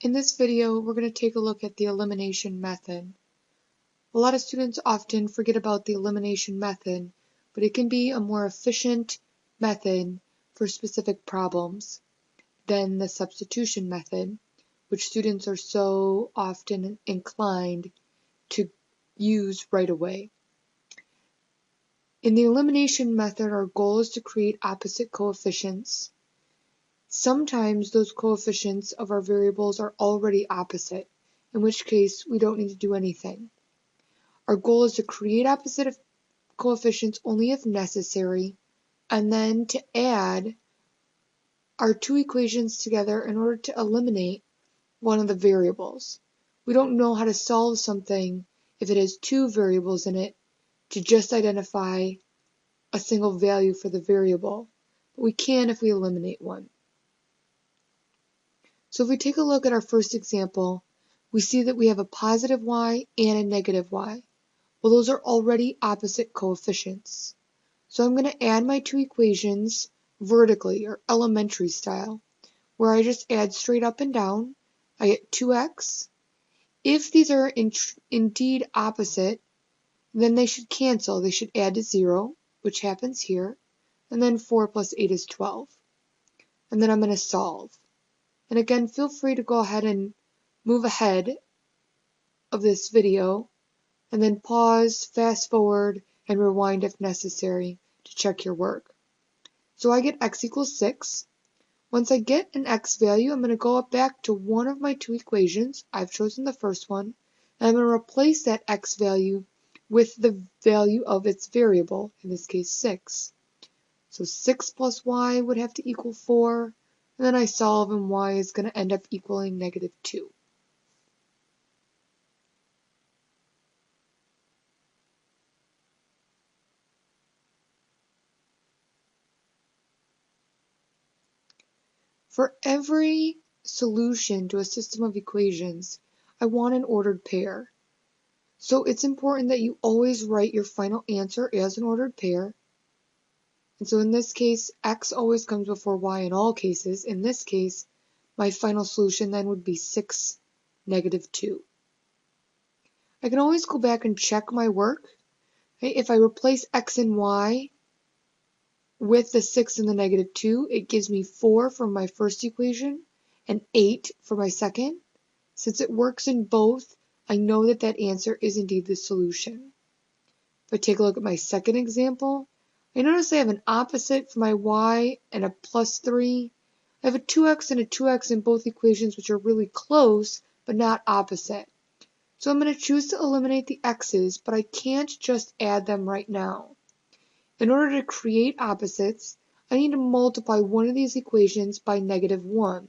In this video, we're going to take a look at the elimination method. A lot of students often forget about the elimination method, but it can be a more efficient method for specific problems than the substitution method, which students are so often inclined to use right away. In the elimination method, our goal is to create opposite coefficients. Sometimes those coefficients of our variables are already opposite, in which case we don't need to do anything. Our goal is to create opposite coefficients only if necessary, and then to add our two equations together in order to eliminate one of the variables. We don't know how to solve something if it has two variables in it to just identify a single value for the variable, but we can if we eliminate one. So if we take a look at our first example, we see that we have a positive y and a negative y. Well, those are already opposite coefficients. So I'm going to add my two equations vertically, or elementary style, where I just add straight up and down. I get 2x. If these are indeed opposite, then they should cancel. They should add to 0, which happens here. And then 4 plus 8 is 12. And then I'm going to solve. And again, feel free to go ahead and move ahead of this video, and then pause, fast forward, and rewind if necessary to check your work. So I get x equals 6. Once I get an x value, I'm going to go up back to one of my two equations. I've chosen the first one. And I'm going to replace that x value with the value of its variable, in this case 6. So 6 plus y would have to equal 4. And then I solve, and y is going to end up equaling negative 2. For every solution to a system of equations, I want an ordered pair. So it's important that you always write your final answer as an ordered pair. And so in this case, x always comes before y in all cases. In this case, my final solution then would be 6, negative 2. I can always go back and check my work. Okay? If I replace x and y with the 6 and the negative 2, it gives me 4 for my first equation and 8 for my second. Since it works in both, I know that that answer is indeed the solution. If I take a look at my second example, I notice I have an opposite for my y and a plus 3. I have a 2x and a 2x in both equations, which are really close, but not opposite. So I'm going to choose to eliminate the x's, but I can't just add them right now. In order to create opposites, I need to multiply one of these equations by negative 1.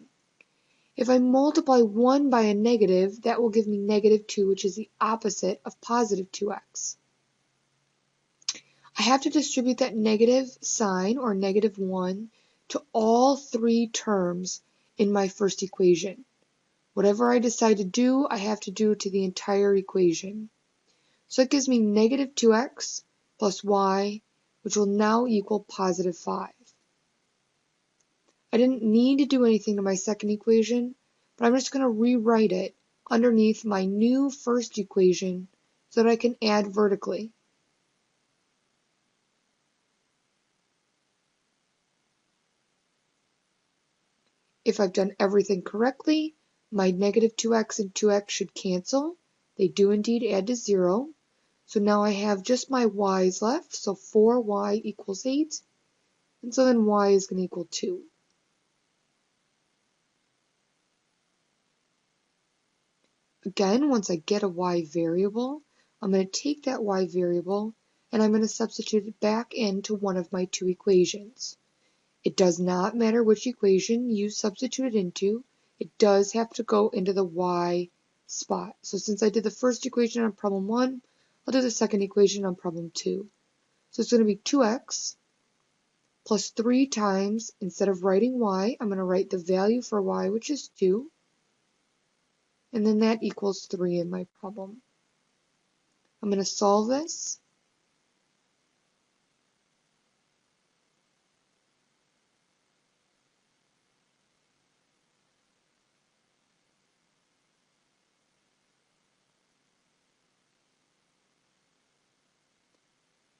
If I multiply 1 by a negative, that will give me negative 2, which is the opposite of positive 2x. I have to distribute that negative sign, or negative 1, to all three terms in my first equation. Whatever I decide to do, I have to do to the entire equation. So it gives me negative 2x plus y, which will now equal positive 5. I didn't need to do anything to my second equation, but I'm just going to rewrite it underneath my new first equation so that I can add vertically. If I've done everything correctly, my negative 2x and 2x should cancel. They do indeed add to 0. So now I have just my y's left, so 4y equals 8. And so then y is going to equal 2. Again, once I get a y variable, I'm going to take that y variable and I'm going to substitute it back into one of my two equations. It does not matter which equation you substitute it into. It does have to go into the y spot. So since I did the first equation on problem 1, I'll do the second equation on problem 2. So it's going to be 2x plus 3 times, instead of writing y, I'm going to write the value for y, which is 2. And then that equals 3 in my problem. I'm going to solve this.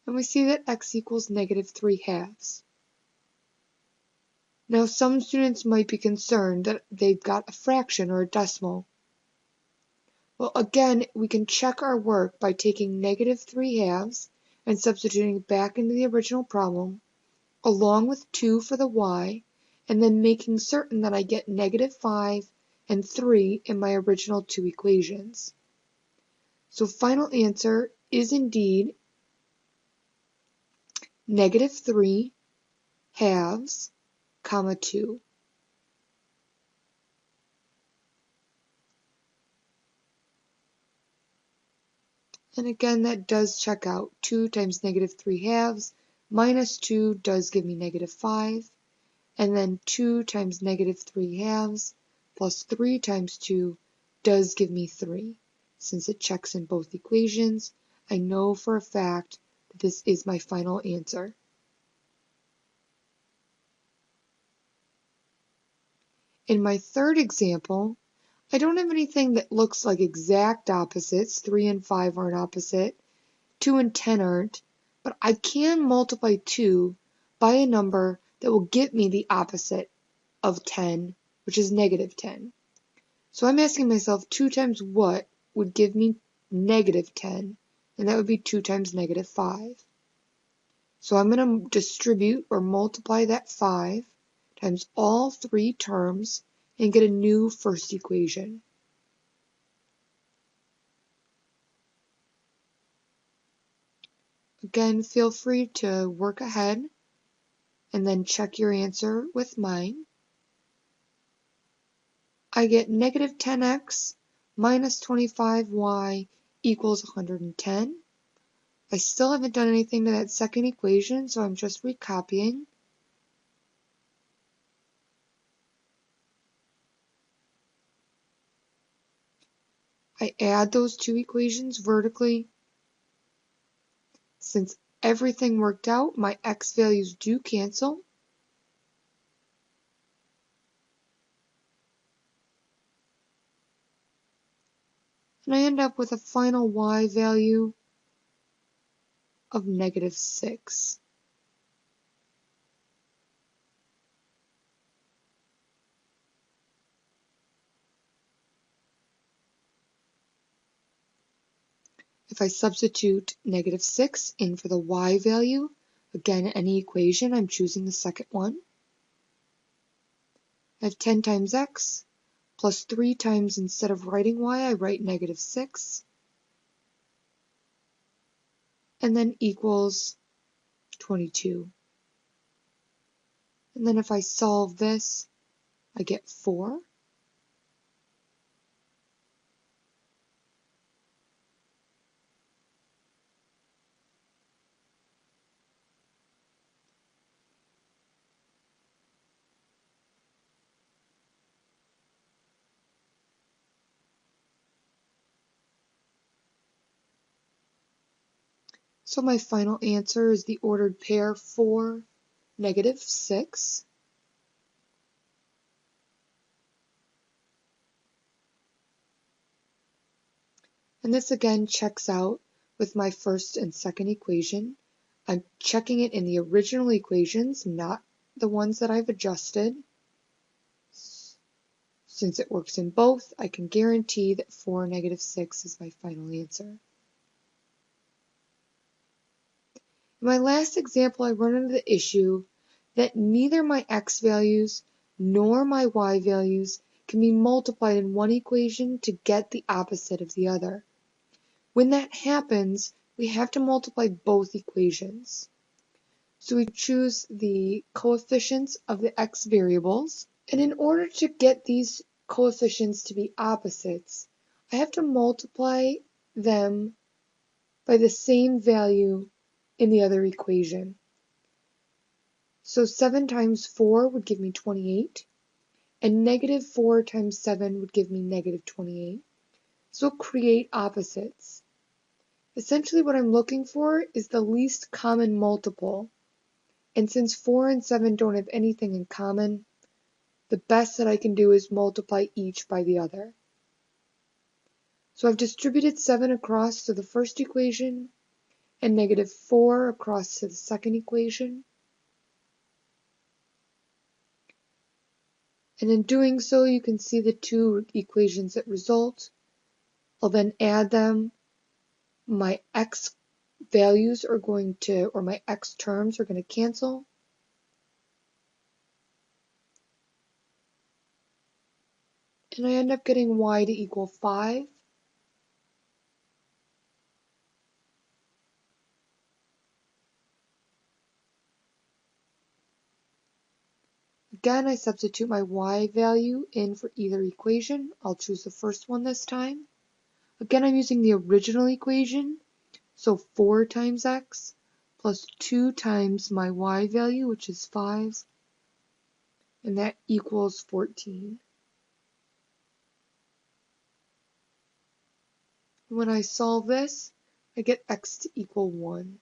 and we see that x equals -3/2. Now some students might be concerned that they've got a fraction or a decimal. Well, again, we can check our work by taking -3/2 and substituting it back into the original problem, along with 2 for the y, and then making certain that I get -5 and 3 in my original two equations. So final answer is indeed -3/2, 2. And again, that does check out. 2 times -3/2 minus 2 does give me -5. And then 2 times -3/2 plus 3 times 2 does give me 3. Since it checks in both equations, I know for a fact that this is my final answer. In my third example, I don't have anything that looks like exact opposites. 3 and 5 aren't opposite. 2 and 10 aren't. But I can multiply 2 by a number that will get me the opposite of 10, which is -10. So I'm asking myself 2 times what would give me -10, and that would be 2 times -5. So I'm going to distribute or multiply that 5 times all three terms and get a new first equation. Again, feel free to work ahead and then check your answer with mine. I get -10x minus 25y equals 110. I still haven't done anything to that second equation, so I'm just recopying. I add those two equations vertically. Since everything worked out, my x values do cancel. And I end up with a final y value of -6. If I substitute -6 in for the y value, again, any equation, I'm choosing the second one. I have 10 times x plus 3 times, instead of writing y, I write -6. And then equals 22. And then if I solve this, I get 4. So my final answer is the ordered pair 4, -6. And this again checks out with my first and second equation. I'm checking it in the original equations, not the ones that I've adjusted. Since it works in both, I can guarantee that 4, -6 is my final answer. In my last example, I run into the issue that neither my x values nor my y values can be multiplied in one equation to get the opposite of the other. When that happens, we have to multiply both equations. So we choose the coefficients of the x variables, and in order to get these coefficients to be opposites, I have to multiply them by the same value in the other equation. So 7 times 4 would give me 28, and -4 times 7 would give me -28. So create opposites. Essentially what I'm looking for is the least common multiple, and since 4 and 7 don't have anything in common, the best that I can do is multiply each by the other. So I've distributed 7 across to the first equation, and -4 across to the second equation. And in doing so, you can see the two equations that result. I'll then add them. My x values are going to, or my x terms are going to cancel. And I end up getting y to equal 5. Again, I substitute my y value in for either equation. I'll choose the first one this time. Again, I'm using the original equation, so 4 times x plus 2 times my y value, which is 5, and that equals 14. When I solve this, I get x to equal 1.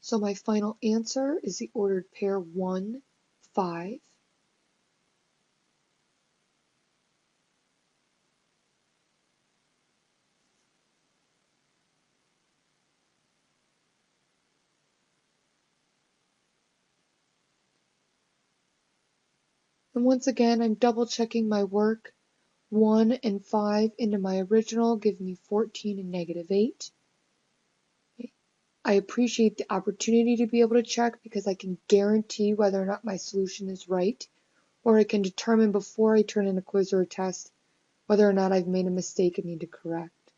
So my final answer is the ordered pair 1, 5. And once again, I'm double checking my work. 1 and 5 into my original give me 14 and -8. I appreciate the opportunity to be able to check because I can guarantee whether or not my solution is right, or I can determine before I turn in a quiz or a test whether or not I've made a mistake and need to correct.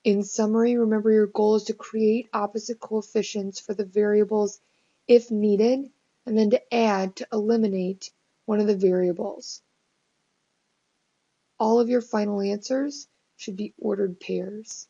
In summary, remember your goal is to create opposite coefficients for the variables if needed, and then to add to eliminate one of the variables. All of your final answers should be ordered pairs.